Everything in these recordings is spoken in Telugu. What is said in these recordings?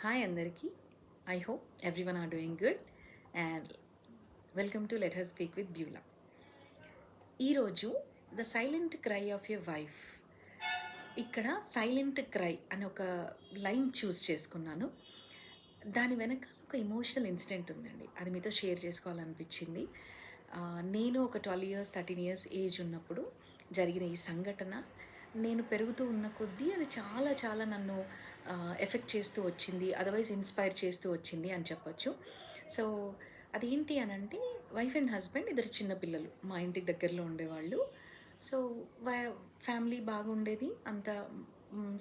హాయ్ అందరికీ. I hope everyone are doing good and welcome to let her speak with Beulah. ఈరోజు the silent cry of your wife. ఇక్కడ సైలెంట్ క్రై అని ఒక లైన్ చూస్ చేసుకున్నాను. దాని వెనక ఒక ఎమోషనల్ ఇన్సిడెంట్ ఉందండి. అది మీతో షేర్ చేసుకోవాలనిపించింది. నేను ఒక 12 ఇయర్స్ 13 ఇయర్స్ ఏజ్ ఉన్నప్పుడు జరిగిన ఈ సంఘటన నేను పెరుగుతూ ఉన్న కొద్దీ అది చాలా చాలా నన్ను ఎఫెక్ట్ చేస్తూ వచ్చింది, అదర్వైజ్ ఇన్స్పైర్ చేస్తూ వచ్చింది అని చెప్పొచ్చు. సో అదేంటి అని అంటే, వైఫ్ అండ్ హస్బెండ్ ఇద్దరు చిన్న పిల్లలు మా ఇంటికి దగ్గరలో ఉండేవాళ్ళు. సో ఫ్యామిలీ బాగుండేది, అంత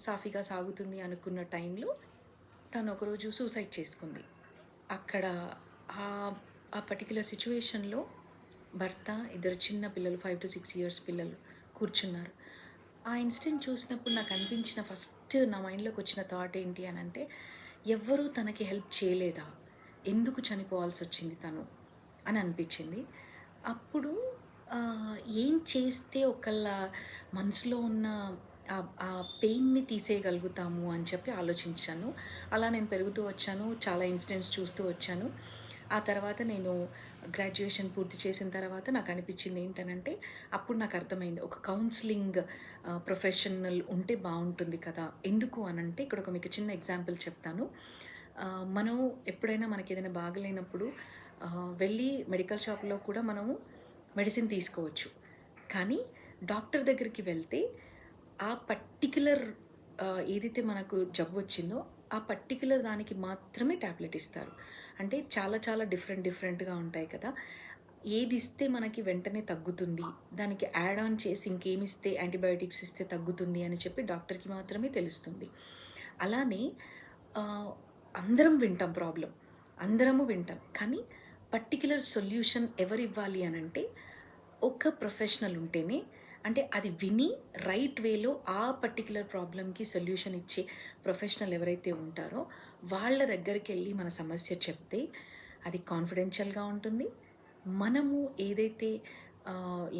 సాఫీగా సాగుతుంది అనుకున్న టైంలో తను ఒకరోజు సూసైడ్ చేసుకుంది. అక్కడ ఆ పర్టిక్యులర్ సిచ్యువేషన్లో భర్త, ఇద్దరు చిన్న పిల్లలు 5 to 6 ఇయర్స్ పిల్లలు కూర్చున్నారు. ఆ ఇన్సిడెంట్ చూసినప్పుడు నాకు అనిపించిన ఫస్ట్ నా మైండ్లోకి వచ్చిన థాట్ ఏంటి అని అంటే, ఎవ్వరూ తనకి హెల్ప్ చేయలేదా, ఎందుకు చనిపోవాల్సి వచ్చింది తను అని అనిపించింది. అప్పుడు ఏం చేస్తే ఒకళ్ళ మనసులో ఉన్న ఆ పెయిన్ని తీసేయగలుగుతాము అని చెప్పి ఆలోచించాను. అలా నేను పెరుగుతూ వచ్చాను, చాలా ఇన్సిడెంట్స్ చూస్తూ వచ్చాను. ఆ తర్వాత నేను గ్రాడ్యుయేషన్ పూర్తి చేసిన తర్వాత నాకు అనిపించింది ఏంటనంటే, అప్పుడు నాకు అర్థమైంది ఒక కౌన్సిలింగ్ ప్రొఫెషనల్ ఉంటే బాగుంటుంది కదా. ఎందుకు అనంటే, ఇక్కడ ఒక మీకు చిన్న ఎగ్జాంపుల్ చెప్తాను. మనం ఎప్పుడైనా మనకి ఏదైనా బాగలేనప్పుడు వెళ్ళి మెడికల్ షాప్లో కూడా మనము మెడిసిన్ తీసుకోవచ్చు. కానీ డాక్టర్ దగ్గరికి వెళ్తే ఆ పర్టిక్యులర్ ఏదైతే మనకు జబ్బు వచ్చిందో ఆ పర్టిక్యులర్ దానికి మాత్రమే ట్యాబ్లెట్ ఇస్తారు. అంటే చాలా చాలా డిఫరెంట్గా ఉంటాయి కదా. ఏది ఇస్తే మనకి వెంటనే తగ్గుతుంది, దానికి యాడ్ ఆన్ చేసి ఇంకేమిస్తే యాంటీబయాటిక్స్ ఇస్తే తగ్గుతుంది అని చెప్పి డాక్టర్కి మాత్రమే తెలుస్తుంది. అలానే అందరం వింటాం ప్రాబ్లం, అందరము వింటాం, కానీ పర్టిక్యులర్ సొల్యూషన్ ఎవరు ఇవ్వాలి అని అంటే ఒక ప్రొఫెషనల్ ఉంటేనే, అంటే అది విని రైట్ వేలో ఆ పర్టిక్యులర్ ప్రాబ్లమ్కి సొల్యూషన్ ఇచ్చే ప్రొఫెషనల్ ఎవరైతే ఉంటారో వాళ్ళ దగ్గరికి వెళ్ళి మన సమస్య చెప్తే అది కాన్ఫిడెన్షియల్గా ఉంటుంది. మనము ఏదైతే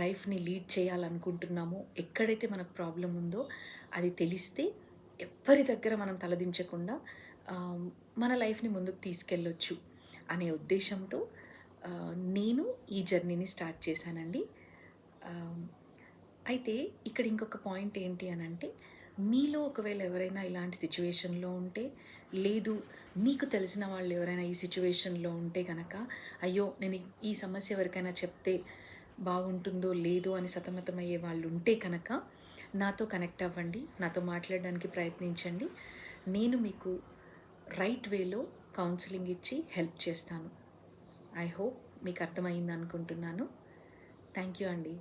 లైఫ్ని లీడ్ చేయాలనుకుంటున్నామో, ఎక్కడైతే మనకు ప్రాబ్లం ఉందో అది తెలిస్తే ఎవరి దగ్గర మనం తలదించకుండా మన లైఫ్ని ముందుకు తీసుకెళ్ళొచ్చు అనే ఉద్దేశంతో నేను ఈ జర్నీని స్టార్ట్ చేశానండి. అయితే ఇక్కడ ఇంకొక పాయింట్ ఏంటి అని అంటే, మీలో ఒకవేళ ఎవరైనా ఇలాంటి సిచ్యువేషన్లో ఉంటే, లేదు మీకు తెలిసిన వాళ్ళు ఎవరైనా ఈ సిచ్యువేషన్లో ఉంటే కనుక, అయ్యో నేను ఈ సమస్య ఎవరికైనా చెప్తే బాగుంటుందో లేదో అని సతమతమయ్యే వాళ్ళు ఉంటే కనుక నాతో కనెక్ట్ అవ్వండి, నాతో మాట్లాడడానికి ప్రయత్నించండి. నేను మీకు రైట్ వేలో కౌన్సిలింగ్ ఇచ్చి హెల్ప్ చేస్తాను. ఐ హోప్ మీకు అర్థమైంది అనుకుంటున్నాను. థ్యాంక్ యూ అండి.